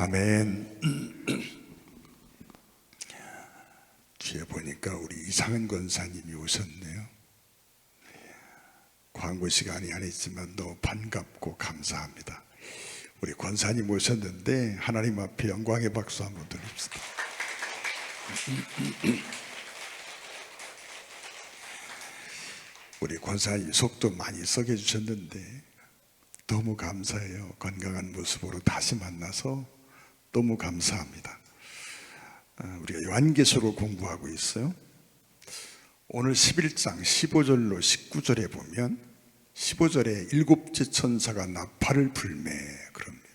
아멘. 뒤에 보니까 우리 이상은 권사님이 오셨네요. 광고 시간이 아니지만 너무 반갑고 감사합니다. 우리 권사님 오셨는데 하나님 앞에 영광의 박수 한번 드립시다. 우리 권사님 속도 많이 썩여 주셨는데 너무 감사해요. 건강한 모습으로 다시 만나서 너무 감사합니다. 우리가 요한계시록을 공부하고 있어요. 오늘 11장 15절로 19절에 보면 15절에 일곱째 천사가 나팔을 불매 그럽니다.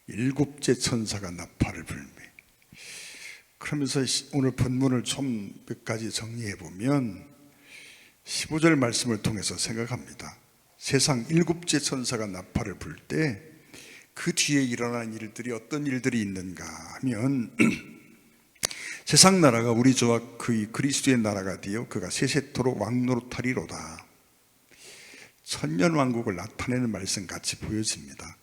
일곱째 천사가 나팔을 불매. 그러면서 오늘 본문을 좀 몇 가지 정리해 보면 15절 말씀을 통해서 생각합니다. 세상 일곱째 천사가 나팔을 불 때 그 뒤에 일어난 일들이 어떤 일들이 있는가 하면 세상 나라가 우리 주와 그의 그리스도의 나라가 되어 그가 세세토록 왕노릇하리로다. 천년왕국을 나타내는 말씀 같이 보여집니다.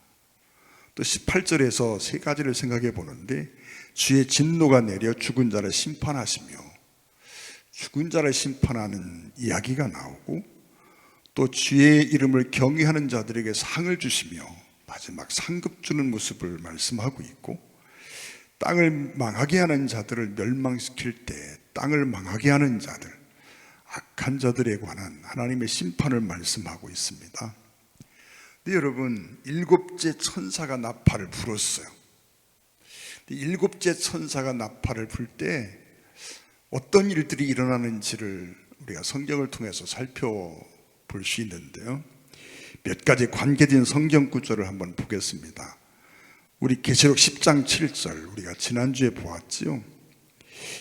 또 18절에서 세 가지를 생각해 보는데 주의 진노가 내려 죽은 자를 심판하시며, 죽은 자를 심판하는 이야기가 나오고, 또 주의 이름을 경외하는 자들에게 상을 주시며 마지막 상급 주는 모습을 말씀하고 있고, 땅을 망하게 하는 자들을 멸망시킬 때 땅을 망하게 하는 자들, 악한 자들에 관한 하나님의 심판을 말씀하고 있습니다. 근데 여러분, 일곱째 천사가 나팔을 불었어요. 일곱째 천사가 나팔을 불 때 어떤 일들이 일어나는지를 우리가 성경을 통해서 살펴볼 수 있는데요, 몇 가지 관계된 성경 구절을 한번 보겠습니다. 우리 계시록 10장 7절 우리가 지난주에 보았지요.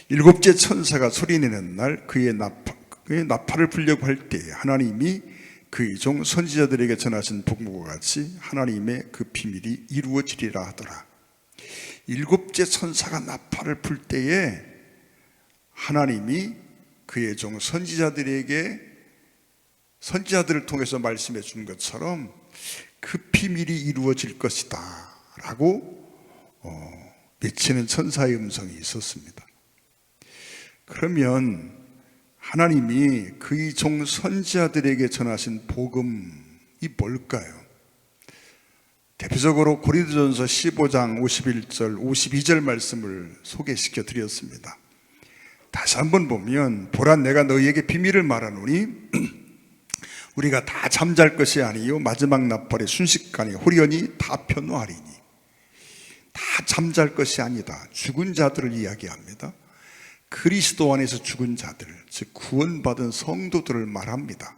일곱째 천사가 소리내는 날 그의 나팔을 불려고 할 때 하나님이 그의 종 선지자들에게 전하신 복음과 같이 하나님의 그 비밀이 이루어지리라 하더라. 일곱째 천사가 나팔을 불 때에 하나님이 그의 종 선지자들을 통해서 말씀해 준 것처럼 그 비밀이 이루어질 것이다 라고 외치는 천사의 음성이 있었습니다. 그러면 하나님이 그의 종 선지자들에게 전하신 복음이 뭘까요? 대표적으로 고린도전서 15장 51절 52절 말씀을 소개시켜 드렸습니다. 다시 한번 보면, 보라 내가 너희에게 비밀을 말하노니 우리가 다 잠잘 것이 아니요 마지막 나팔의 순식간에 호련히 다 변화하리니. 다 잠잘 것이 아니다. 죽은 자들을 이야기합니다. 그리스도 안에서 죽은 자들, 즉 구원받은 성도들을 말합니다.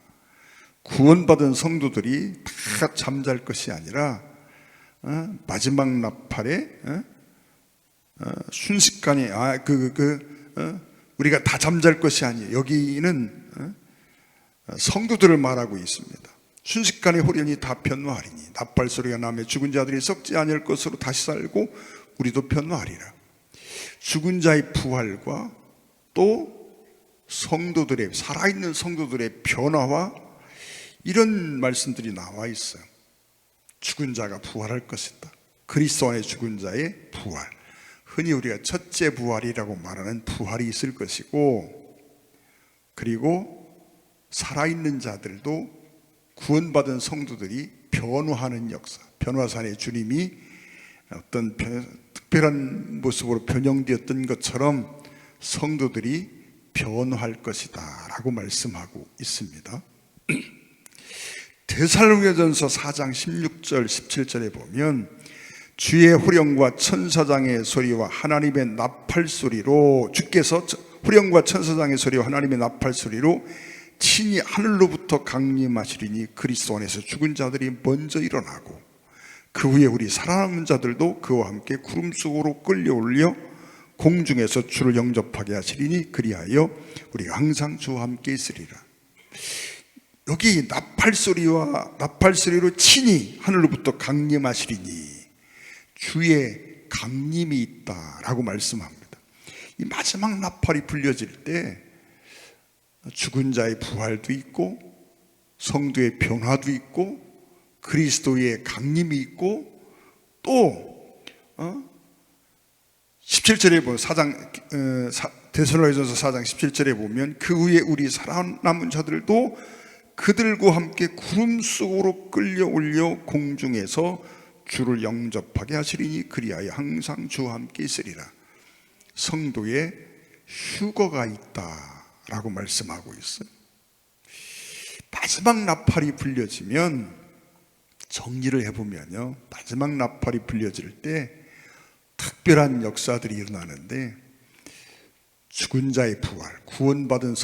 구원받은 성도들이 다 잠잘 것이 아니라 마지막 나팔에 순식간에 우리가 다 잠잘 것이 아니에요. 여기는 성도들을 말하고 있습니다. 순식간에 호련히 다 변화하리니 나팔 소리가 나며 죽은 자들이 썩지 아니할 것으로 다시 살고 우리도 변화하리라. 죽은 자의 부활과 또 성도들의, 살아있는 성도들의 변화와 이런 말씀들이 나와 있어요. 죽은 자가 부활할 것이다. 그리스도 안에 죽은 자의 부활, 흔히 우리가 첫째 부활이라고 말하는 부활이 있을 것이고, 그리고 살아있는 자들도 구원받은 성도들이 변화하는 역사, 변화산의 주님이 어떤 특별한 모습으로 변형되었던 것처럼 성도들이 변화할 것이다 라고 말씀하고 있습니다. 데살로니가전서 4장 16절 17절에 보면 주의 호령과 천사장의 소리와 하나님의 나팔 소리로, 주께서 호령과 천사장의 소리와 하나님의 나팔 소리로 친히 하늘로부터 강림하시리니 그리스도 안에서 죽은 자들이 먼저 일어나고 그 후에 우리 살아남은 자들도 그와 함께 구름 속으로 끌려올려 공중에서 주를 영접하게 하시리니 그리하여 우리가 항상 주와 함께 있으리라. 여기 나팔 소리로 친히 하늘로부터 강림하시리니 주의 강림이 있다라고 말씀합니다. 이 마지막 나팔이 불려질 때 죽은 자의 부활도 있고 성도의 변화도 있고 그리스도의 강림이 있고 또 17절에 보면 데살로니가전서 4장 17절에 보면 그 후에 우리 살아남은 자들도 그들과 함께 구름 속으로 끌려 올려 공중에서 주를 영접하게 하시리니 그리하여 항상 주와 함께 있으리라. 성도의 휴거가 있다라고 말씀하고 있어요. 마지막 나팔이 불려지면, 정리를 해보면요, 마지막 나팔이 불려질 때 특별한 역사들이 일어나는데, 죽은 자의 부활, 구원받은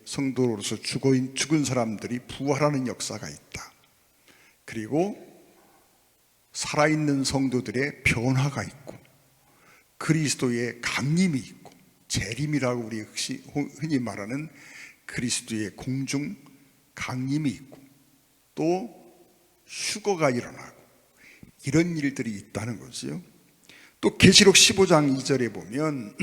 성도로서 죽은 사람들이 부활하는 역사가 있다. 그리고 살아있는 성도들의 변화가 있고, 그리스도의 강림이 있고, 재림이라고 우리 흔히 말하는 그리스도의 공중 강림이 있고, 또 휴거가 일어나고, 이런 일들이 있다는 거죠. 또 계시록 15장 2절에 보면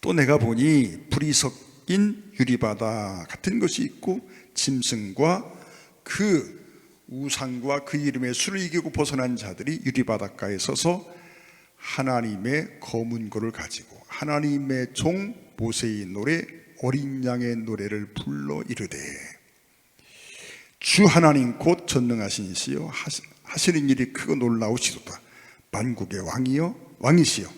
또 내가 보니 불이 섞인 유리바다 같은 것이 있고, 짐승과 그 우상과 그 이름의 수를 이기고 벗어난 자들이 유리바닷가에 서서 하나님의 검은 고를 가지고 하나님의 종 모세의 노래 어린 양의 노래를 불러 이르되, 주 하나님 곧 전능하신 이시여 하시는 일이 크고 놀라우시도다. 만국의 왕이시여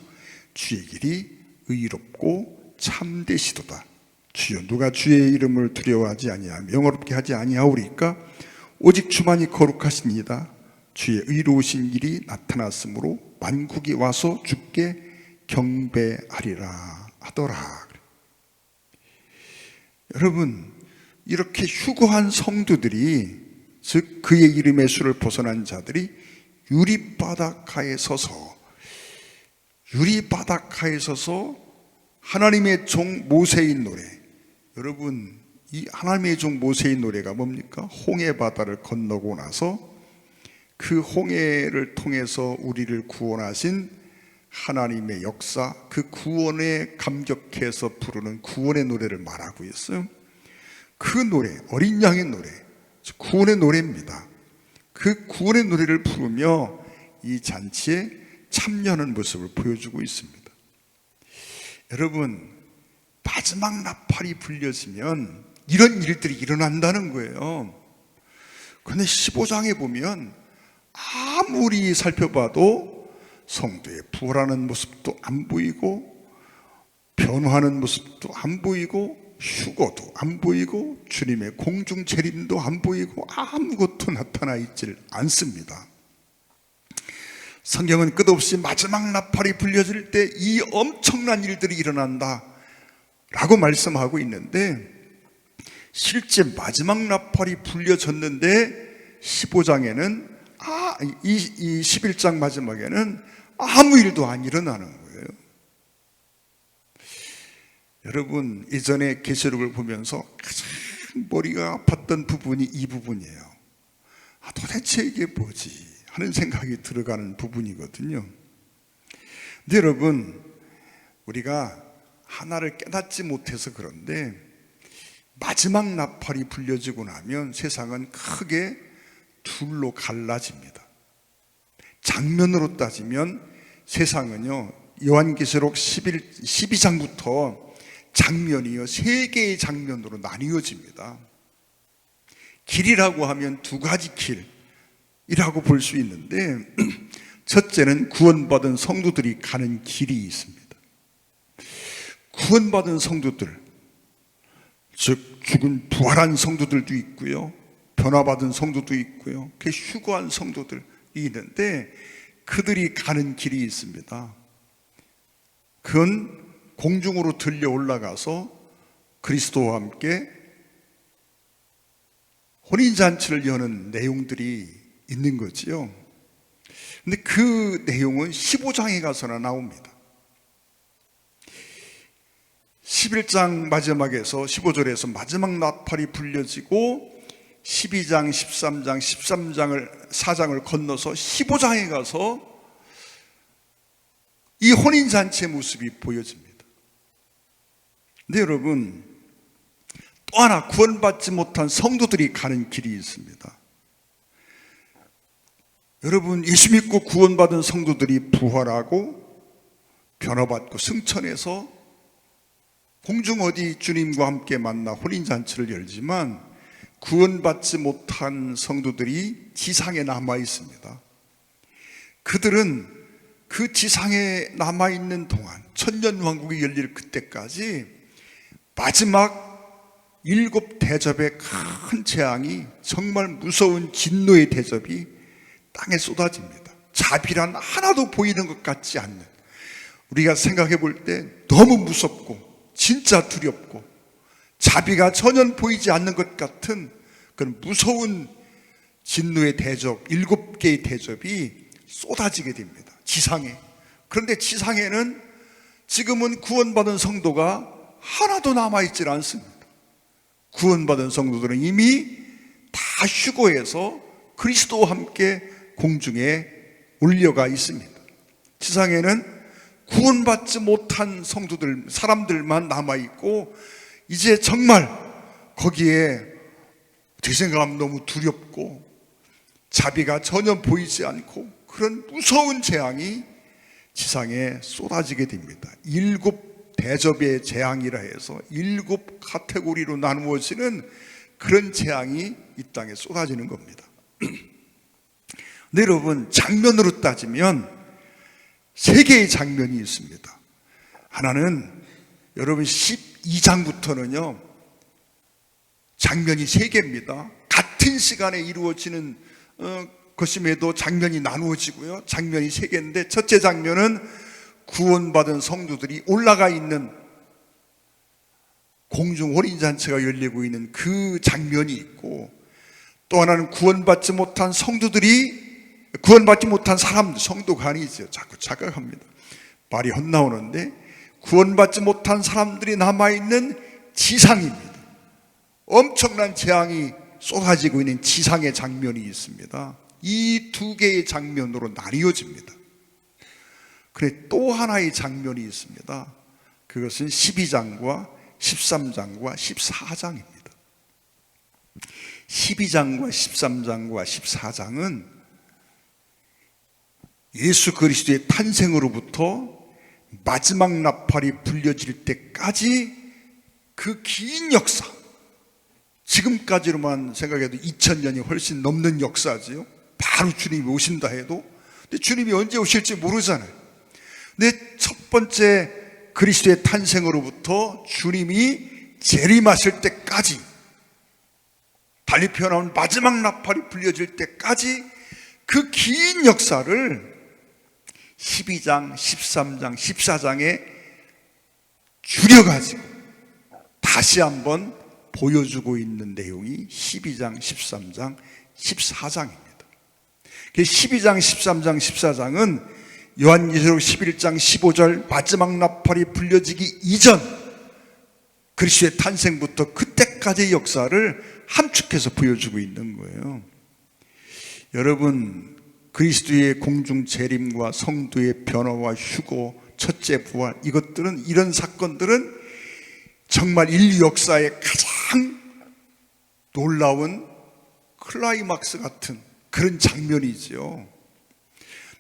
주의 길이 의롭고 참되시도다. 주여 누가 주의 이름을 두려워하지 아니하며 영어롭게 하지 아니하오리까? 오직 주만이 거룩하시니이다. 주의 의로우신 일이 나타났으므로 만국이 와서 주께 경배하리라 하더라. 여러분, 이렇게 휴거한 성도들이, 즉 그의 이름의 수를 벗어난 자들이 유리바닷가에 서서 하나님의 종 모세의 노래, 여러분 이 하나님의 종 모세의 노래가 뭡니까? 홍해 바다를 건너고 나서 그 홍해를 통해서 우리를 구원하신 하나님의 역사, 그 구원에 감격해서 부르는 구원의 노래를 말하고 있어요. 그 노래, 어린 양의 노래, 구원의 노래입니다. 그 구원의 노래를 부르며 이 잔치에 참여하는 모습을 보여주고 있습니다. 여러분, 마지막 나팔이 불려지면 이런 일들이 일어난다는 거예요. 그런데 15장에 보면 아무리 살펴봐도 성도의 부활하는 모습도 안 보이고, 변화하는 모습도 안 보이고, 휴거도 안 보이고, 주님의 공중 재림도 안 보이고, 아무것도 나타나 있질 않습니다. 성경은 끝없이 마지막 나팔이 불려질 때 이 엄청난 일들이 일어난다 라고 말씀하고 있는데, 실제 마지막 나팔이 불려졌는데 15장에는 이 11장 마지막에는 아무 일도 안 일어나는 거예요. 여러분, 예전에 계시록을 보면서 가장 머리가 아팠던 부분이 이 부분이에요. 도대체 이게 뭐지 하는 생각이 들어가는 부분이거든요. 근데 여러분, 우리가 하나를 깨닫지 못해서 그런데 마지막 나팔이 불려지고 나면 세상은 크게 둘로 갈라집니다. 장면으로 따지면 세상은요, 요한계시록 12장부터 장면이요 3개의 장면으로 나뉘어집니다. 길이라고 하면 2가지 길이라고 볼 수 있는데, 첫째는 구원받은 성도들이 가는 길이 있습니다. 구원받은 성도들, 즉 죽은 부활한 성도들도 있고요, 변화받은 성도도 있고요, 그 휴거한 성도들이 있는데, 그들이 가는 길이 있습니다. 그건 공중으로 들려 올라가서 그리스도와 함께 혼인잔치를 여는 내용들이 있는 거지요. 근데 그 내용은 15장에 가서나 나옵니다. 11장 마지막에서 15절에서 마지막 나팔이 불려지고 12장, 13장, 4장을 건너서 15장에 가서 이 혼인잔치의 모습이 보여집니다. 근데 여러분, 또 하나 구원받지 못한 성도들이 가는 길이 있습니다. 여러분, 예수 믿고 구원받은 성도들이 부활하고 변화받고 승천해서 공중 어디 주님과 함께 만나 혼인잔치를 열지만, 구원받지 못한 성도들이 지상에 남아 있습니다. 그들은 그 지상에 남아있는 동안, 천년왕국이 열릴 그때까지 마지막 7 대접의 큰 재앙이, 정말 무서운 진노의 대접이 땅에 쏟아집니다. 자비란 하나도 보이는 것 같지 않는, 우리가 생각해 볼 때 너무 무섭고 진짜 두렵고 자비가 전혀 보이지 않는 것 같은 그런 무서운 진노의 대접, 7개의 대접이 쏟아지게 됩니다, 지상에. 그런데 지상에는 지금은 구원받은 성도가 하나도 남아있질 않습니다. 구원받은 성도들은 이미 다 휴거해서 그리스도와 함께 공중에 올려가 있습니다. 지상에는 구원받지 못한 성도들, 사람들만 남아있고, 이제 정말 거기에 제 생각하면 너무 두렵고 자비가 전혀 보이지 않고 그런 무서운 재앙이 지상에 쏟아지게 됩니다. 7 대접의 재앙이라 해서 7 카테고리로 나누어지는 그런 재앙이 이 땅에 쏟아지는 겁니다. 네, 여러분, 장면으로 따지면 3개의 장면이 있습니다. 하나는 여러분 12장부터는요 장면이 3개입니다. 같은 시간에 이루어지는 것임에도 장면이 나누어지고요, 장면이 3개인데, 첫째 장면은 구원받은 성도들이 올라가 있는 공중 혼인잔치가 열리고 있는 그 장면이 있고, 또 하나는 구원받지 못한 사람들, 성도가 아니죠, 자꾸 착각합니다, 말이 헛나오는데, 구원받지 못한 사람들이 남아있는 지상입니다. 엄청난 재앙이 쏟아지고 있는 지상의 장면이 있습니다. 이 2개의 장면으로 나뉘어집니다. 그런데 또 하나의 장면이 있습니다. 그것은 12장과 13장과 14장입니다. 12장과 13장과 14장은 예수 그리스도의 탄생으로부터 마지막 나팔이 불려질 때까지 그 긴 역사, 지금까지로만 생각해도 2000년이 훨씬 넘는 역사지요. 바로 주님이 오신다 해도. 근데 주님이 언제 오실지 모르잖아요. 근데 첫 번째 그리스도의 탄생으로부터 주님이 재림하실 때까지, 달리 표현하면 마지막 나팔이 불려질 때까지 그 긴 역사를 12장, 13장, 14장에 줄여가지고 다시 한번 보여주고 있는 내용이 12장, 13장, 14장입니다. 12장, 13장, 14장은 요한계시록 11장 15절 마지막 나팔이 불려지기 이전 그리스도의 탄생부터 그때까지의 역사를 함축해서 보여주고 있는 거예요. 여러분, 그리스도의 공중 재림과 성도의 변화와 휴거, 첫째 부활, 이런 사건들은 정말 인류 역사의 가장 놀라운 클라이막스 같은 그런 장면이죠.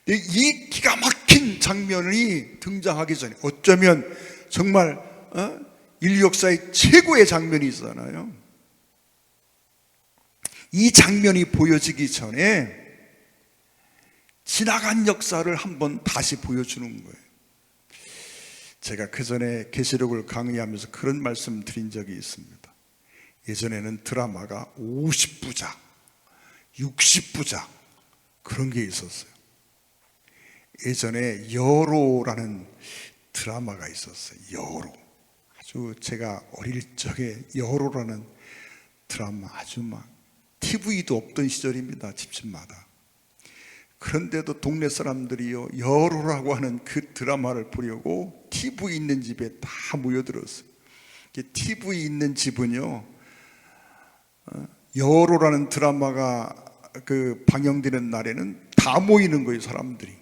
이 기가 막힌 장면이 등장하기 전에, 어쩌면 정말 인류 역사의 최고의 장면이 있잖아요. 이 장면이 보여지기 전에 지나간 역사를 한번 다시 보여주는 거예요. 제가 그 전에 계시록을 강의하면서 그런 말씀 드린 적이 있습니다. 예전에는 드라마가 50부작, 60부작 그런 게 있었어요. 예전에 여로라는 드라마가 있었어요. 여로. 아주 제가 어릴 적에 여로라는 드라마, 아주 막 TV도 없던 시절입니다, 집집마다. 그런데도 동네 사람들이요, 여로라고 하는 그 드라마를 보려고 TV 있는 집에 다 모여들었어요. TV 있는 집은요, 여로라는 드라마가 그 방영되는 날에는 다 모이는 거예요, 사람들이.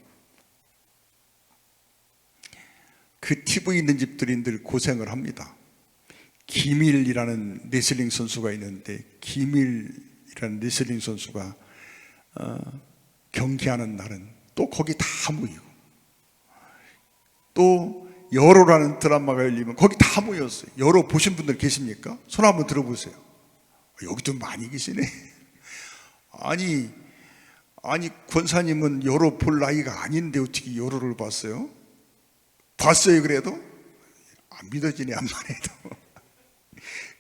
그 TV 있는 집들이 늘 고생을 합니다. 김일이라는 레슬링 선수가 있는데, 김일이라는 레슬링 선수가 경기하는 날은 또 거기 다 모이고, 또 여로라는 드라마가 열리면 거기 다 모였어요. 여로 보신 분들 계십니까? 손 한번 들어보세요. 여기도 많이 계시네. 아니 권사님은 여로 볼 나이가 아닌데 어떻게 여로를 봤어요? 봤어요 그래도? 안 믿어지네 암만 해도.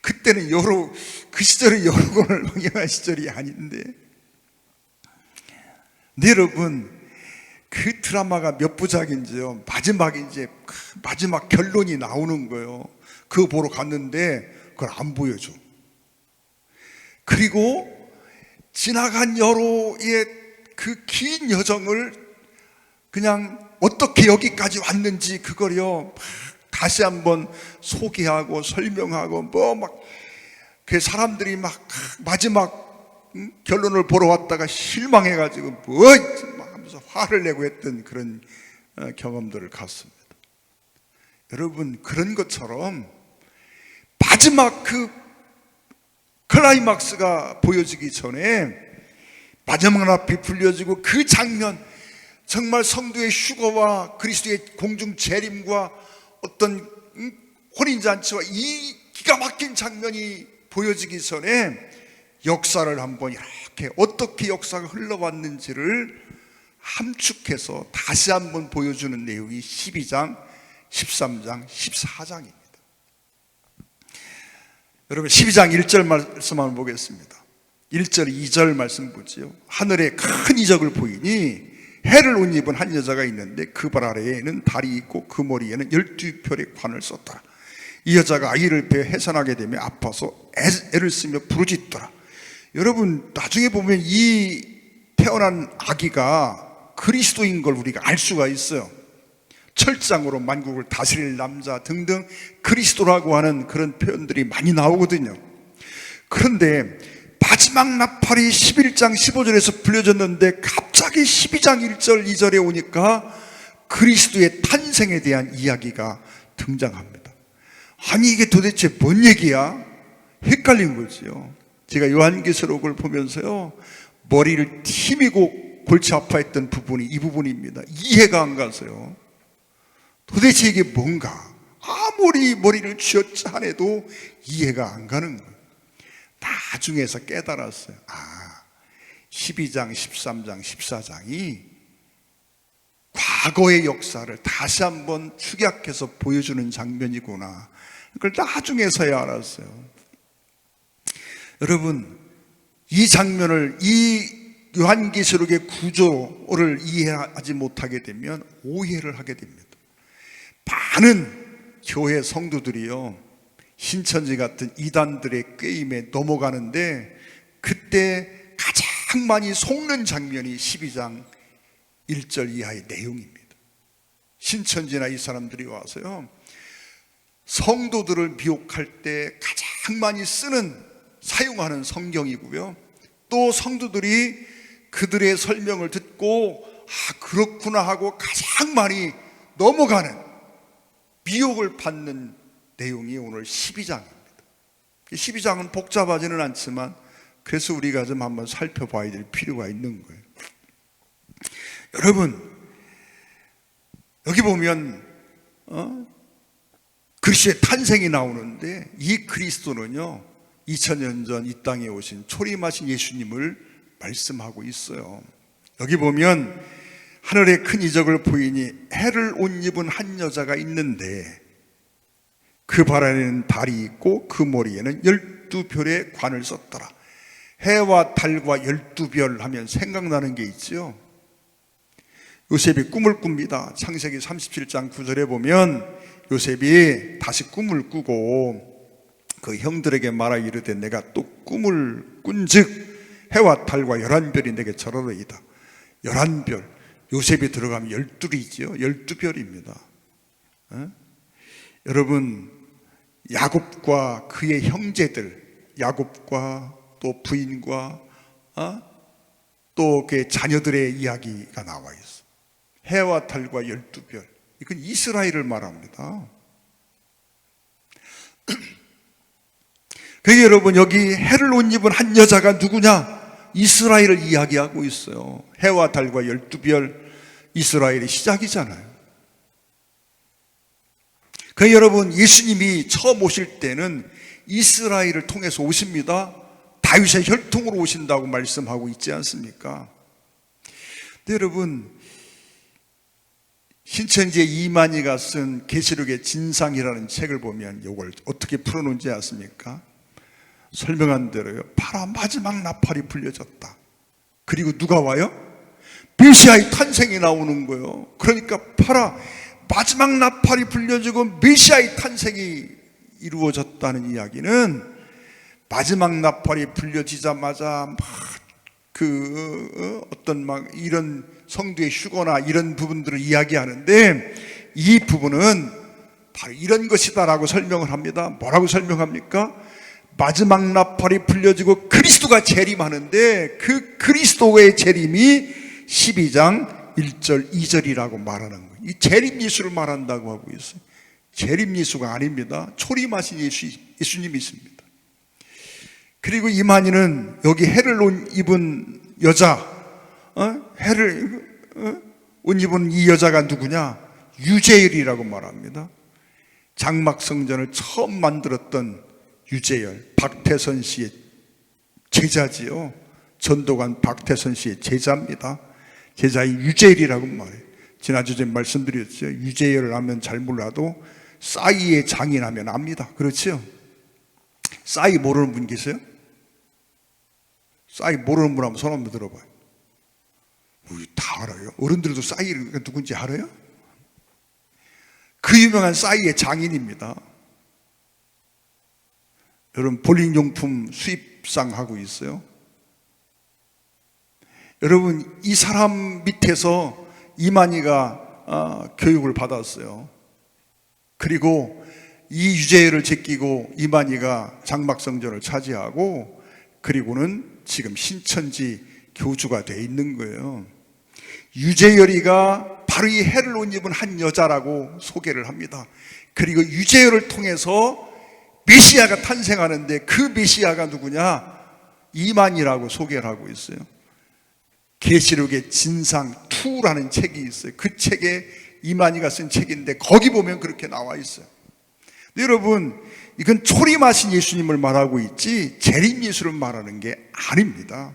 그때는 여로, 그 시절에 여로권을 흥행한 시절이 아닌데. 네, 여러분, 그 드라마가 몇 부작인지요, 마지막에 이제 마지막 결론이 나오는 거예요. 그거 보러 갔는데 그걸 안 보여줘. 그리고 지나간 여로의 그 긴 여정을 그냥 어떻게 여기까지 왔는지 그걸요 다시 한번 소개하고 설명하고 그 사람들이 막 마지막 결론을 보러 왔다가 실망해가지고 막 하면서 화를 내고 했던 그런 경험들을 갔습니다. 여러분, 그런 것처럼 마지막 그 클라이막스가 보여지기 전에 마지막 앞이 불려지고 그 장면, 정말 성도의 휴거와 그리스도의 공중 재림과 어떤 혼인잔치와 이 기가 막힌 장면이 보여지기 전에 역사를 한번 이렇게 어떻게 역사가 흘러왔는지를 함축해서 다시 한번 보여주는 내용이 12장, 13장, 14장입니다. 여러분, 12장 1절 말씀 한번 보겠습니다. 1절, 2절 말씀 보지요. 하늘에 큰 이적을 보이니 해를 옷 입은 한 여자가 있는데 그 발 아래에는 달이 있고 그 머리에는 12별의 관을 썼더라. 이 여자가 아이를 배어 해산하게 되며 아파서 애를 쓰며 부르짖더라. 여러분, 나중에 보면 이 태어난 아기가 그리스도인 걸 우리가 알 수가 있어요. 철장으로 만국을 다스릴 남자 등등 그리스도라고 하는 그런 표현들이 많이 나오거든요. 그런데 마지막 나팔이 11장 15절에서 불려졌는데 갑자기 12장 1절 2절에 오니까 그리스도의 탄생에 대한 이야기가 등장합니다. 아니, 이게 도대체 뭔 얘기야? 헷갈린 거지요. 제가 요한계시록을 보면서요, 머리를 티미고 골치 아파했던 부분이 이 부분입니다. 이해가 안 가서요. 도대체 이게 뭔가, 아무리 머리를 쥐어짜내도 이해가 안 가는 거예요. 나중에서 깨달았어요. 12장, 13장, 14장이 과거의 역사를 다시 한번 축약해서 보여주는 장면이구나. 그걸 나중에서야 알았어요. 여러분, 이 장면을, 이 요한계시록의 구조를 이해하지 못하게 되면 오해를 하게 됩니다. 많은 교회 성도들이요, 신천지 같은 이단들의 꾀임에 넘어가는데 그때 가장 많이 속는 장면이 12장 1절 이하의 내용입니다. 신천지나 이 사람들이 와서요, 성도들을 미혹할 때 가장 많이 사용하는 성경이고요, 또 성도들이 그들의 설명을 듣고 그렇구나 하고 가장 많이 넘어가는, 미혹을 받는 내용이 오늘 12장입니다. 12장은 복잡하지는 않지만 그래서 우리가 좀 한번 살펴봐야 될 필요가 있는 거예요. 여러분, 여기 보면 그리스도의 탄생이 나오는데 이 그리스도는요, 2000년 전 이 땅에 오신 초림하신 예수님을 말씀하고 있어요. 여기 보면 하늘에 큰 이적을 보이니 해를 옷 입은 한 여자가 있는데 그 발 아래에는 달이 있고 그 머리에는 12별의 관을 썼더라. 해와 달과 12별 하면 생각나는 게 있죠. 요셉이 꿈을 꿉니다. 창세기 37장 9절에 보면 요셉이 다시 꿈을 꾸고 그 형들에게 말하 이르되 내가 또 꿈을 꾼즉 해와 달과 11별이 내게 절하리이다. 11별, 요셉이 들어가면 12이지요. 12별입니다. 여러분, 야곱과 그의 형제들, 야곱과 또 부인과 또 그의 자녀들의 이야기가 나와 있어. 해와 달과 12별, 이건 이스라엘을 말합니다. 그러니까 여러분, 여기 해를 옷 입은 한 여자가 누구냐? 이스라엘을 이야기하고 있어요. 해와 달과 12별, 이스라엘의 시작이잖아요. 그 여러분, 예수님이 처음 오실 때는 이스라엘을 통해서 오십니다. 다윗의 혈통으로 오신다고 말씀하고 있지 않습니까? 근데 여러분, 신천지의 이만희가 쓴 계시록의 진상이라는 책을 보면 이걸 어떻게 풀어놓은지 아십니까? 설명한 대로요, 파라 마지막 나팔이 불려졌다. 그리고 누가 와요? 메시아의 탄생이 나오는 거예요. 그러니까 파라 마지막 나팔이 불려지고 메시아의 탄생이 이루어졌다는 이야기는, 마지막 나팔이 불려지자마자 이런 성도의 휴거나 이런 부분들을 이야기하는데, 이 부분은 바로 이런 것이다라고 설명을 합니다. 뭐라고 설명합니까? 마지막 나팔이 불려지고 그리스도가 재림하는데, 그 그리스도의 재림이 12장 1절 2절이라고 말하는 거예요. 이 재림 예수를 말한다고 하고 있어요. 재림 예수가 아닙니다. 초림하신 예수님이 있습니다. 그리고 이만희는 여기 해를 옷 입은 여자, 해를 옷 입은 이 여자가 누구냐? 유재열이라고 말합니다. 장막성전을 처음 만들었던 유재열, 박태선 씨의 제자지요. 전도관 박태선 씨의 제자입니다. 제자인 유재열이라고 말해요. 지난주에 말씀드렸죠. 유재열을 하면 잘 몰라도 싸이의 장인하면 압니다. 그렇죠? 싸이 모르는 분 계세요? 싸이 모르는 분 한번 손 한번 들어봐요. 우리 다 알아요. 어른들도 싸이가 누군지 알아요? 그 유명한 싸이의 장인입니다. 여러분, 볼링용품 수입상 하고 있어요. 여러분, 이 사람 밑에서 이만희가 교육을 받았어요. 그리고 이 유재열을 제끼고 이만희가 장막성전을 차지하고, 그리고는 지금 신천지 교주가 돼 있는 거예요. 유재열이가 바로 이 해를 옷 입은 한 여자라고 소개를 합니다. 그리고 유재열을 통해서 메시아가 탄생하는데, 그 메시아가 누구냐? 이만희라고 소개를 하고 있어요. 계시록의 진상 2라는 책이 있어요. 그 책에 이만희가 쓴 책인데, 거기 보면 그렇게 나와 있어요. 근데 여러분, 이건 초림하신 예수님을 말하고 있지 재림 예수를 말하는 게 아닙니다.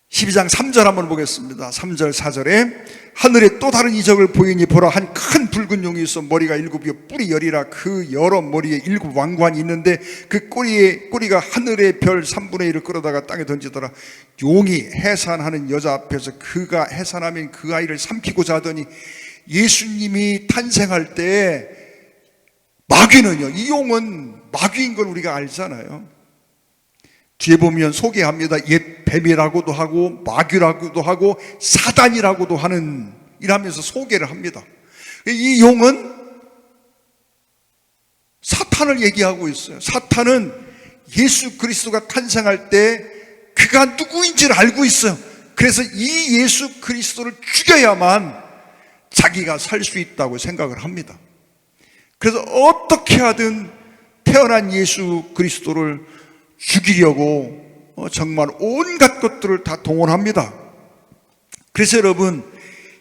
12장 3절 한번 보겠습니다. 3절 4절에 하늘에 또 다른 이적을 보이니 보라, 한 큰 붉은 용이 있어 머리가 7이요 뿔이 10이라. 그 여러 머리에 7 왕관이 있는데, 그 꼬리가 하늘의 별 3분의 1을 끌어다가 땅에 던지더라. 용이 해산하는 여자 앞에서 그가 해산하면 그 아이를 삼키고자 하더니, 예수님이 탄생할 때 마귀는요, 이 용은 마귀인 걸 우리가 알잖아요. 뒤에 보면 소개합니다. 옛 뱀이라고도 하고 마귀라고도 하고 사단이라고도 하는, 이라면서 소개를 합니다. 이 용은 사탄을 얘기하고 있어요. 사탄은 예수 그리스도가 탄생할 때 그가 누구인지를 알고 있어요. 그래서 이 예수 그리스도를 죽여야만 자기가 살 수 있다고 생각을 합니다. 그래서 어떻게 하든 태어난 예수 그리스도를 죽이려고 정말 온갖 것들을 다 동원합니다. 그래서 여러분,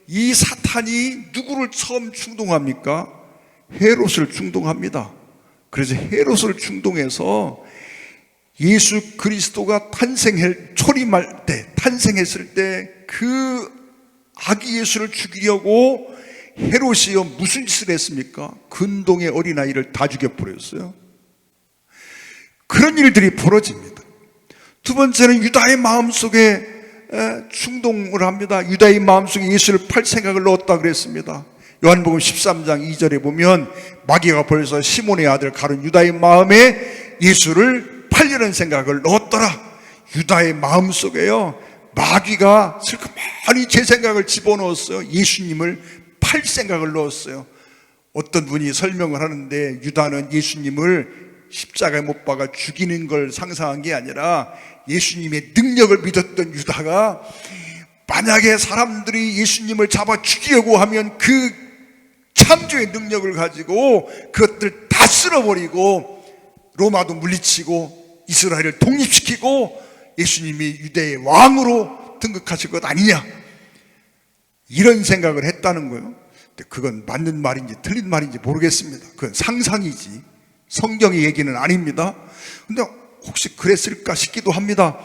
이 사탄이 누구를 처음 충동합니까? 헤롯을 충동합니다. 그래서 헤롯을 충동해서 예수 그리스도가 초림할 때, 탄생했을 때 그 아기 예수를 죽이려고 헤롯이요 무슨 짓을 했습니까? 근동의 어린아이를 다 죽여버렸어요. 그런 일들이 벌어집니다. 두 번째는 유다의 마음속에 충동을 합니다. 유다의 마음속에 예수를 팔 생각을 넣었다 그랬습니다. 요한복음 13장 2절에 보면 마귀가 벌써 시몬의 아들 가룟 유다의 마음에 예수를 팔려는 생각을 넣었더라. 유다의 마음속에요, 마귀가 슬그머니 제 생각을 집어넣었어요. 예수님을 팔 생각을 넣었어요. 어떤 분이 설명을 하는데, 유다는 예수님을 십자가에 못 박아 죽이는 걸 상상한 게 아니라 예수님의 능력을 믿었던 유다가 만약에 사람들이 예수님을 잡아 죽이려고 하면 그 창조의 능력을 가지고 그것들 다 쓸어버리고 로마도 물리치고 이스라엘을 독립시키고 예수님이 유대의 왕으로 등극하실 것 아니냐, 이런 생각을 했다는 거예요. 근데 그건 맞는 말인지 틀린 말인지 모르겠습니다. 그건 상상이지 성경의 얘기는 아닙니다. 근데 혹시 그랬을까 싶기도 합니다.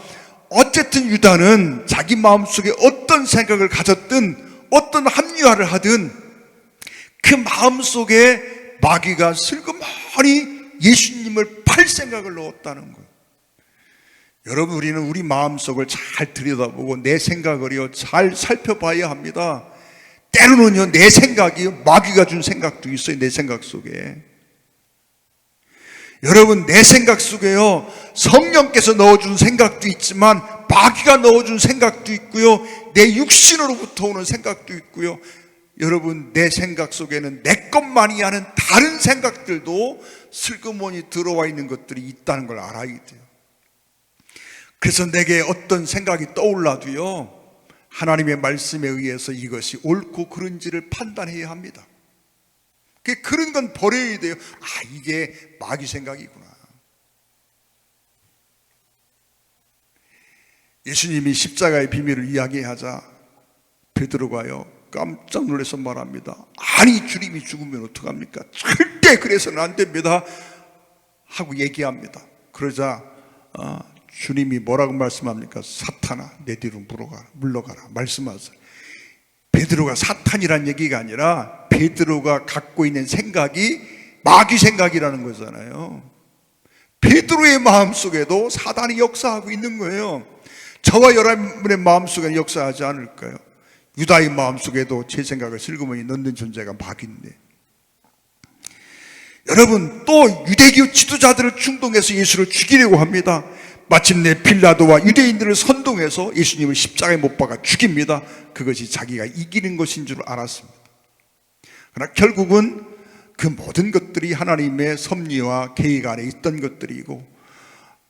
어쨌든 유다는 자기 마음속에 어떤 생각을 가졌든 어떤 합리화를 하든 그 마음속에 마귀가 슬그머니 예수님을 팔 생각을 넣었다는 거예요. 여러분, 우리는 우리 마음속을 잘 들여다보고 내 생각을요 잘 살펴봐야 합니다. 때로는요 내 생각이 마귀가 준 생각도 있어요. 내 생각 속에 여러분, 내 생각 속에요 성령께서 넣어준 생각도 있지만 마귀가 넣어준 생각도 있고요, 내 육신으로부터 오는 생각도 있고요. 여러분, 내 생각 속에는 내 것만이 아는 다른 생각들도 슬그머니 들어와 있는 것들이 있다는 걸 알아야 돼요. 그래서 내게 어떤 생각이 떠올라도요 하나님의 말씀에 의해서 이것이 옳고 그른지를 판단해야 합니다. 그런 건 버려야 돼요. 이게 마귀 생각이구나. 예수님이 십자가의 비밀을 이야기하자 베드로가요 깜짝 놀라서 말합니다. 아니, 주님이 죽으면 어떡합니까? 절대 그래서는 안 됩니다 하고 얘기합니다. 그러자 주님이 뭐라고 말씀합니까? 사탄아, 내 뒤로 물러가라 말씀하세요. 베드로가 사탄이란 얘기가 아니라 베드로가 갖고 있는 생각이 마귀 생각이라는 거잖아요. 베드로의 마음속에도 사단이 역사하고 있는 거예요. 저와 여러분의 마음속에는 역사하지 않을까요? 유다의 마음속에도 제 생각을 슬그머니 넣는 존재가 마귀인데, 여러분, 또 유대교 지도자들을 충동해서 예수를 죽이려고 합니다. 마침내 빌라도와 유대인들을 선동해서 예수님을 십자가에 못 박아 죽입니다. 그것이 자기가 이기는 것인 줄 알았습니다. 그러나 결국은 그 모든 것들이 하나님의 섭리와 계획 안에 있던 것들이고,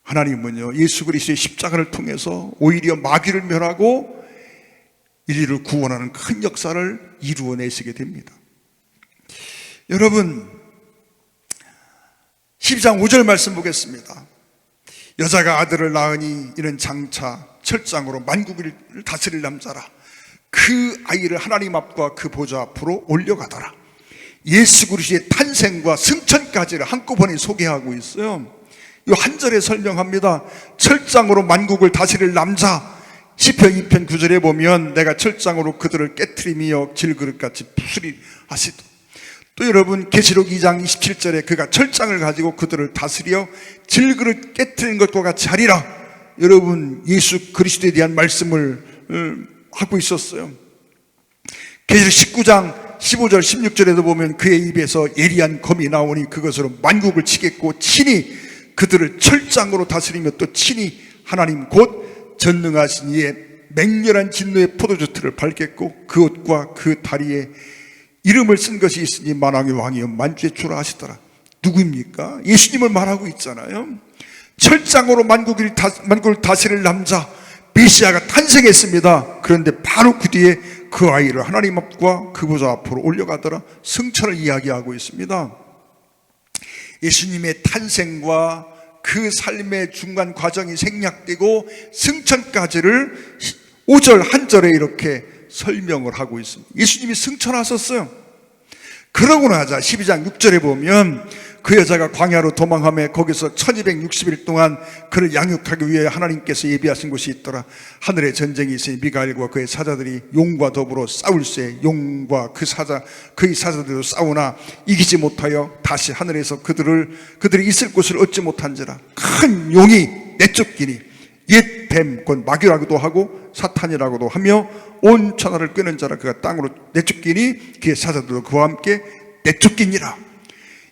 하나님은요 예수 그리스도의 십자가를 통해서 오히려 마귀를 멸하고 인류를 구원하는 큰 역사를 이루어내시게 됩니다. 여러분, 12장 5절 말씀 보겠습니다. 여자가 아들을 낳으니 이는 장차 철장으로 만국을 다스릴 남자라. 그 아이를 하나님 앞과 그 보좌 앞으로 올려가더라. 예수 그리스도의 탄생과 승천까지를 한꺼번에 소개하고 있어요. 이 한 절에 설명합니다. 철장으로 만국을 다스릴 남자. 시편 2편 9절에 보면 내가 철장으로 그들을 깨트리며 질그릇같이 부스리하시도. 또 여러분, 계시록 2장 27절에 그가 철장을 가지고 그들을 다스려 질그릇 깨트리는 것과 같이 하리라. 여러분, 예수 그리스도에 대한 말씀을 하고 있었어요. 계시록 19장 15절 16절에도 보면 그의 입에서 예리한 검이 나오니 그것으로 만국을 치겠고 친히 그들을 철장으로 다스리며 또 친히 하나님 곧 전능하신 이의 맹렬한 진노의 포도주 틀을 밟겠고 그 옷과 그 다리에 이름을 쓴 것이 있으니 만왕의 왕이여 만주의 주라 하시더라. 누구입니까? 예수님을 말하고 있잖아요. 철장으로 만국을 다스릴 남자 메시아가 탄생했습니다. 그런데 바로 그 뒤에 그 아이를 하나님 앞과 그 보좌 앞으로 올려가더라. 승천을 이야기하고 있습니다. 예수님의 탄생과 그 삶의 중간 과정이 생략되고 승천까지를 5절 한 절에 이렇게 설명을 하고 있습니다. 예수님이 승천하셨어요. 그러고 나자 12장 6절에 보면 그 여자가 광야로 도망하며 거기서 1260일 동안 그를 양육하기 위해 하나님께서 예비하신 곳이 있더라. 하늘에 전쟁이 있으니 미가엘과 그의 사자들이 용과 더불어 싸울세. 용과 그의 사자들도 싸우나 이기지 못하여 다시 하늘에서 그들이 있을 곳을 얻지 못한지라. 큰 용이 내쫓기니 옛 뱀, 곧 마귀라고도 하고 사탄이라고도 하며 온 천하를 끄는 자라. 그가 땅으로 내쫓기니 그의 사자들도 그와 함께 내쫓기니라.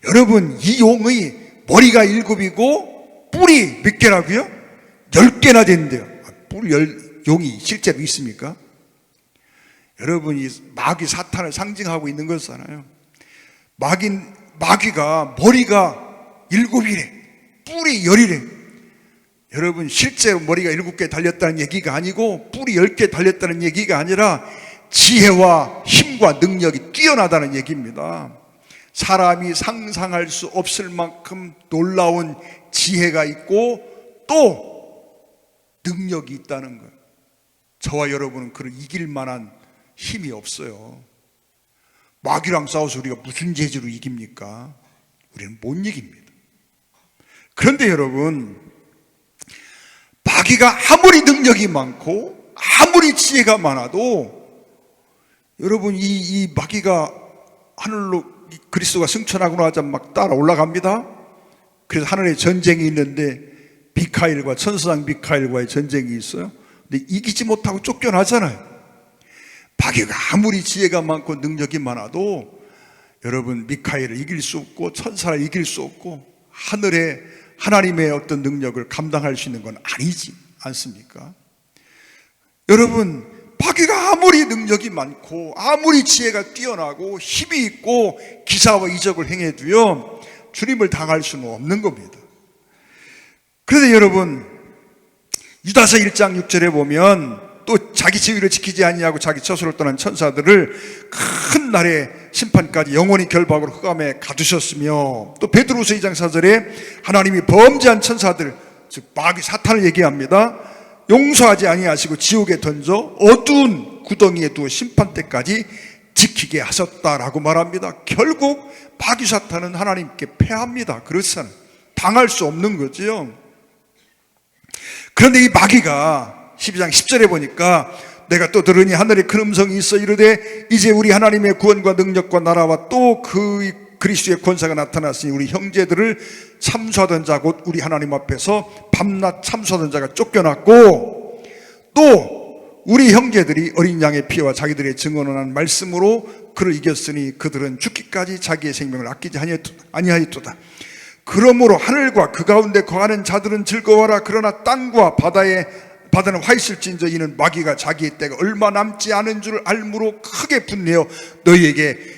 여러분, 이 용의 머리가 7이고 뿔이 몇 개라고요? 10개나 된대요. 용이 실제로 있습니까? 여러분, 이 마귀 사탄을 상징하고 있는 거잖아요. 마귀가 머리가 7이래, 뿔이 10이래. 여러분, 실제로 머리가 7개 달렸다는 얘기가 아니고 뿔이 10개 달렸다는 얘기가 아니라 지혜와 힘과 능력이 뛰어나다는 얘기입니다. 사람이 상상할 수 없을 만큼 놀라운 지혜가 있고 또 능력이 있다는 거예요. 저와 여러분은 그를 이길 만한 힘이 없어요. 마귀랑 싸워서 우리가 무슨 재주로 이깁니까? 우리는 못 이깁니다. 그런데 여러분, 마귀가 아무리 능력이 많고 아무리 지혜가 많아도 여러분, 이 마귀가 하늘로 그리스도가 승천하고 나자 막 따라 올라갑니다. 그래서 하늘에 전쟁이 있는데 미카엘과 천사장 미카엘과의 전쟁이 있어요. 근데 이기지 못하고 쫓겨나잖아요. 마귀가 아무리 지혜가 많고 능력이 많아도 여러분, 미카엘을 이길 수 없고 천사를 이길 수 없고 하늘에 하나님의 어떤 능력을 감당할 수 있는 건 아니지 않습니까? 여러분, 마귀가 아무리 능력이 많고 아무리 지혜가 뛰어나고 힘이 있고 기사와 이적을 행해도요, 주님을 당할 수는 없는 겁니다. 그런데 여러분, 유다서 1장 6절에 보면 또 자기 지위를 지키지 아니하고 자기 처소를 떠난 천사들을 큰 날의 심판까지 영원히 결박으로 흑암에 가두셨으며, 또 베드로서 2장 4절에 하나님이 범죄한 천사들, 즉 마귀 사탄을 얘기합니다. 용서하지 아니하시고 지옥에 던져 어두운 구덩이에 두어 심판 때까지 지키게 하셨다라고 말합니다. 결국 마귀 사탄은 하나님께 패합니다. 그렇잖아요. 당할 수 없는 거지요. 그런데 이 마귀가 12장 10절에 보니까 내가 또 들으니 하늘에 큰 음성이 있어 이르되 이제 우리 하나님의 구원과 능력과 나라와 또 그 그리스도의 권세가 나타났으니 우리 형제들을 참수하던 자 곧 우리 하나님 앞에서 밤낮 참수하던 자가 쫓겨났고, 또 우리 형제들이 어린 양의 피와 자기들의 증언한 말씀으로 그를 이겼으니 그들은 죽기까지 자기의 생명을 아끼지 아니하였도다. 그러므로 하늘과 그 가운데 거하는 자들은 즐거워하라. 그러나 땅과 바다는 화 있을진저 이는 마귀가 자기의 때가 얼마 남지 않은 줄 알므로 크게 분내어 너희에게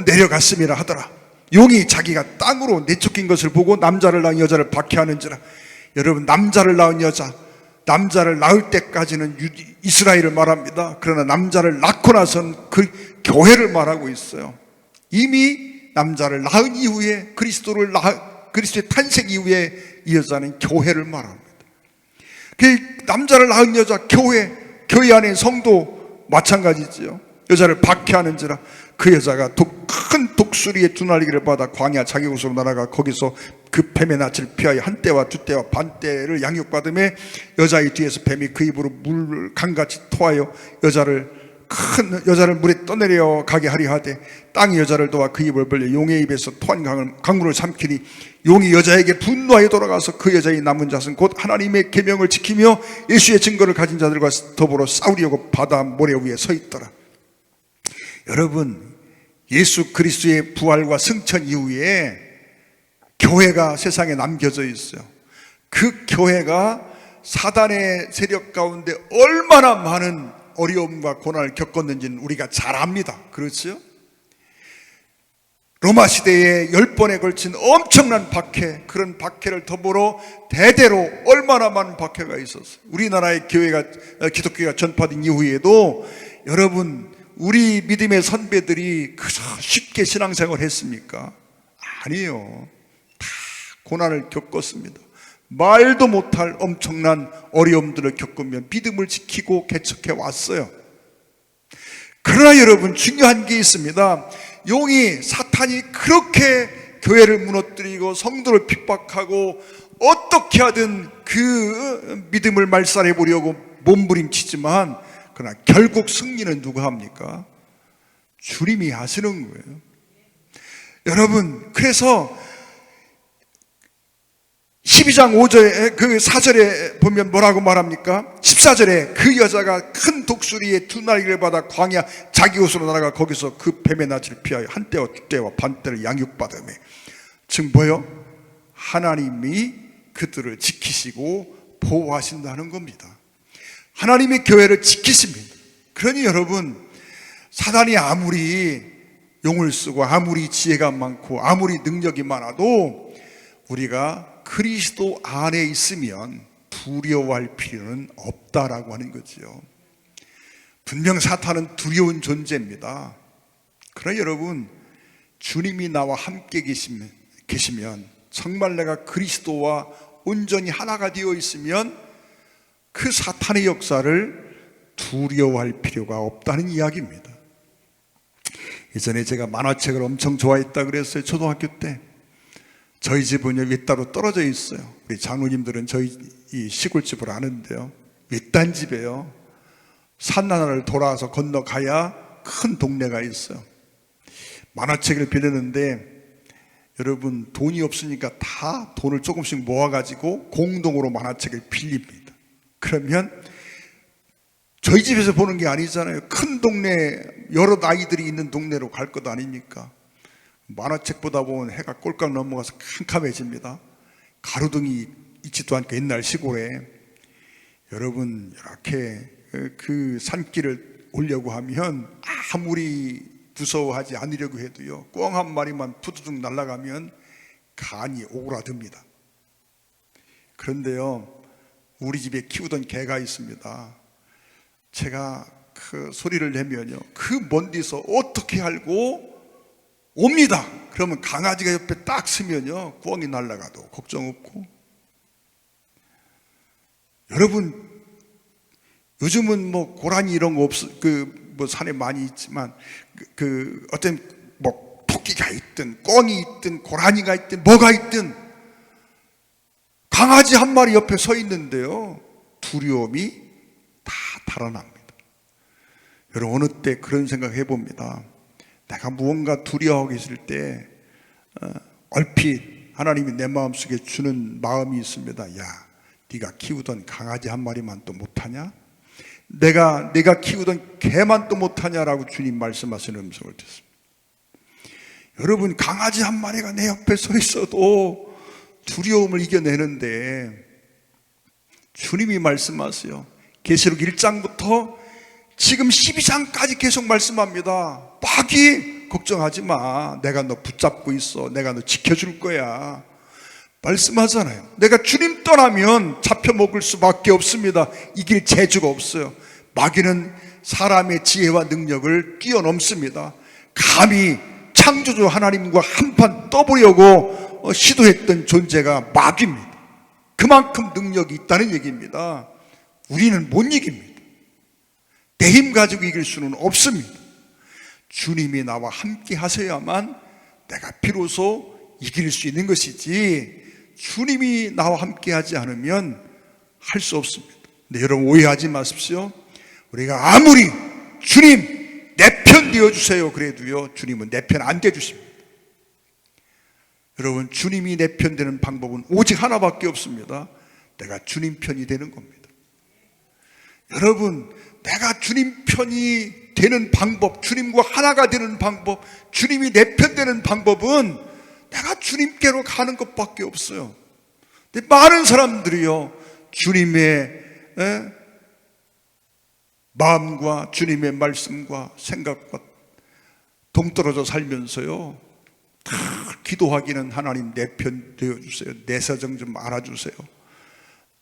내려갔음이라 하더라. 용이 자기가 땅으로 내쫓긴 것을 보고 남자를 낳은 여자를 박해하는지라. 여러분, 남자를 낳은 여자, 남자를 낳을 때까지는 이스라엘을 말합니다. 그러나 남자를 낳고 나서는 그 교회를 말하고 있어요. 이미 남자를 낳은 이후에 그리스도의 탄생 이후에 이 여자는 교회를 말합니다. 그 남자를 낳은 여자, 교회 안에 성도 마찬가지지요. 여자를 박해하는지라. 그 여자가 큰 독수리의 두날리기를 받아 광야 자기 곳으로 날아가 거기서 그 뱀의 낯을 피하여 한 때와 두 때와 반 때를 양육받음에 여자의 뒤에서 뱀이 그 입으로 물 강같이 토하여 여자를 물에 떠내려 가게 하려 하되 땅이 여자를 도와 그 입을 벌려 용의 입에서 토한 강물을 삼키니 용이 여자에게 분노하여 돌아가서 그 여자의 남은 자는 곧 하나님의 계명을 지키며 예수의 증거를 가진 자들과 더불어 싸우려고 바다 모래 위에 서 있더라. 여러분, 예수 그리스도의 부활과 승천 이후에 교회가 세상에 남겨져 있어요. 그 교회가 사단의 세력 가운데 얼마나 많은 어려움과 고난을 겪었는지는 우리가 잘 압니다. 그렇죠? 로마 시대에 10번에 걸친 엄청난 박해, 그런 박해를 더불어 대대로 얼마나 많은 박해가 있었어요. 우리나라의 기독교가 전파된 이후에도 여러분, 우리 믿음의 선배들이 그저 쉽게 신앙생활을 했습니까? 아니에요. 다 고난을 겪었습니다. 말도 못할 엄청난 어려움들을 겪으며 믿음을 지키고 개척해 왔어요. 그러나 여러분, 중요한 게 있습니다. 사탄이 그렇게 교회를 무너뜨리고 성도를 핍박하고 어떻게 하든 그 믿음을 말살해 보려고 몸부림치지만, 그러나 결국 승리는 누가 합니까? 주님이 하시는 거예요. 여러분, 그래서 12장 5절에 그 4절에 보면 뭐라고 말합니까? 14절에 그 여자가 큰 독수리의 두날리기를 받아 광야 자기 곳으로 날아가 거기서 그 뱀의 낯을 피하여 한 때와 두 때와 반 때를 양육받으며, 즉 뭐요? 하나님이 그들을 지키시고 보호하신다는 겁니다. 하나님의 교회를 지키십니다. 그러니 여러분, 사단이 아무리 용을 쓰고 아무리 지혜가 많고 아무리 능력이 많아도 우리가 그리스도 안에 있으면 두려워할 필요는 없다라고 하는 거죠. 분명 사탄은 두려운 존재입니다. 그러나 여러분, 주님이 나와 함께 계시면 정말 내가 그리스도와 온전히 하나가 되어 있으면 그 사탄의 역사를 두려워할 필요가 없다는 이야기입니다. 예전에 제가 만화책을 엄청 좋아했다 그랬어요. 초등학교 때. 저희 집은 윗따로 떨어져 있어요. 우리 장로님들은 저희 이 시골집을 아는데요, 윗단 집에요, 산 하나를 돌아서 건너가야 큰 동네가 있어요. 만화책을 빌렸는데 여러분, 돈이 없으니까 다 돈을 조금씩 모아가지고 공동으로 만화책을 빌립니다. 그러면 저희 집에서 보는 게 아니잖아요. 큰 동네, 여러 아이들이 있는 동네로 갈 것 아닙니까? 만화책 보다 보면 해가 꼴깍 넘어가서 캄캄해집니다. 가로등이 있지도 않고 옛날 시골에. 여러분, 이렇게 그 산길을 오려고 하면 아무리 무서워하지 않으려고 해도요, 꿩 한 마리만 푸드득 날아가면 간이 오그라듭니다. 그런데요, 우리 집에 키우던 개가 있습니다. 제가 그 소리를 내면요, 그 먼 데서 어떻게 알고 옵니다. 그러면 강아지가 옆에 딱 서면요, 꿩이 날아가도 걱정 없고. 여러분, 요즘은 뭐 고라니 이런 거 없어, 뭐 산에 많이 있지만 어떤 뭐 토끼가 있든 꿩이 있든 고라니가 있든 뭐가 있든 강아지 한 마리 옆에 서 있는데요, 두려움이 다 달아납니다. 여러분, 어느 때 그런 생각 해봅니다. 내가 무언가 두려워하고 있을 때 얼핏 하나님이 내 마음속에 주는 마음이 있습니다. 야, 네가 키우던 강아지 한 마리만 또 못하냐? 내가 키우던 개만 또 못하냐라고 주님 말씀하시는 음성을 듣습니다. 여러분, 강아지 한 마리가 내 옆에 서 있어도 두려움을 이겨내는데 주님이 말씀하세요. 계시록 1장부터 지금 12장까지 계속 말씀합니다. 마귀 걱정하지 마, 내가 너 붙잡고 있어, 내가 너 지켜줄 거야 말씀하잖아요. 내가 주님 떠나면 잡혀먹을 수밖에 없습니다. 이길 재주가 없어요. 마귀는 사람의 지혜와 능력을 뛰어넘습니다. 감히 창조주 하나님과 한판 떠보려고 시도했던 존재가 마귀입니다. 그만큼 능력이 있다는 얘기입니다. 우리는 못 이깁니다. 내 힘 가지고 이길 수는 없습니다. 주님이 나와 함께 하셔야만 내가 비로소 이길 수 있는 것이지, 주님이 나와 함께 하지 않으면 할 수 없습니다. 근데 여러분, 오해하지 마십시오. 우리가 아무리 주님 내 편 되어주세요 그래도요, 주님은 내 편 안 되어주십니다. 여러분, 주님이 내 편 되는 방법은 오직 하나밖에 없습니다. 내가 주님 편이 되는 겁니다. 여러분, 내가 주님 편이 되는 방법, 주님과 하나가 되는 방법, 주님이 내 편 되는 방법은 내가 주님께로 가는 것밖에 없어요. 근데 많은 사람들이요, 주님의 마음과 주님의 말씀과 생각과 동떨어져 살면서요, 다 기도하기는 하나님 내 편 되어주세요, 내 사정 좀 알아주세요,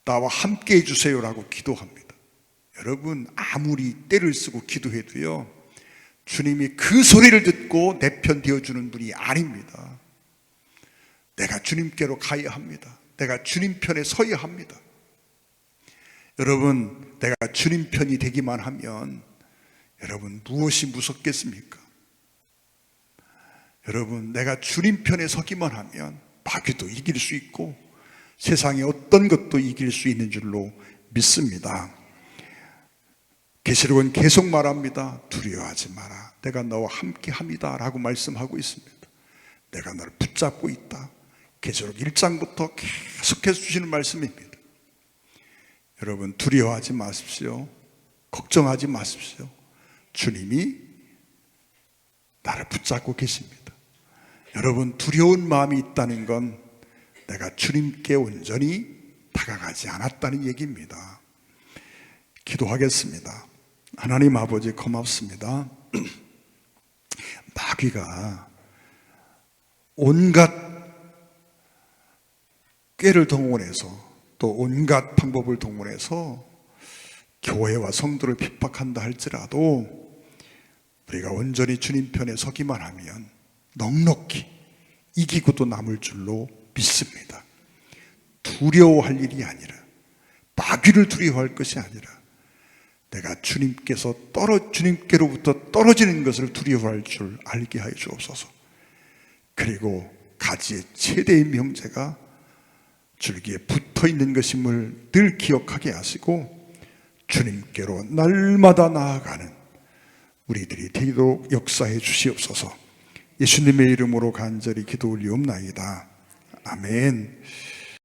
나와 함께 해주세요라고 기도합니다. 여러분, 아무리 때를 쓰고 기도해도요, 주님이 그 소리를 듣고 내 편 되어주는 분이 아닙니다. 내가 주님께로 가야 합니다. 내가 주님 편에 서야 합니다. 여러분, 내가 주님 편이 되기만 하면 여러분, 무엇이 무섭겠습니까? 여러분, 내가 주님 편에 서기만 하면 마귀도 이길 수 있고 세상의 어떤 것도 이길 수 있는 줄로 믿습니다. 계시록은 계속 말합니다. 두려워하지 마라, 내가 너와 함께 합니다 라고 말씀하고 있습니다. 내가 너를 붙잡고 있다. 계시록 1장부터 계속해서 주시는 말씀입니다. 여러분, 두려워하지 마십시오. 걱정하지 마십시오. 주님이 나를 붙잡고 계십니다. 여러분, 두려운 마음이 있다는 건 내가 주님께 온전히 다가가지 않았다는 얘기입니다. 기도하겠습니다. 하나님 아버지, 고맙습니다. 마귀가 온갖 꾀를 동원해서 또 온갖 방법을 동원해서 교회와 성도를 핍박한다 할지라도 우리가 온전히 주님 편에 서기만 하면 넉넉히 이기고도 남을 줄로 믿습니다. 두려워할 일이 아니라 마귀를 두려워할 것이 아니라 내가 주님께로부터 떨어지는 것을 두려워할 줄 알게 하여 주옵소서. 그리고 가지의 최대의 명제가 줄기에 붙어 있는 것임을 늘 기억하게 하시고 주님께로 날마다 나아가는 우리들이 되도록 역사해 주시옵소서. 예수님의 이름으로 간절히 기도 올리옵나이다. 아멘.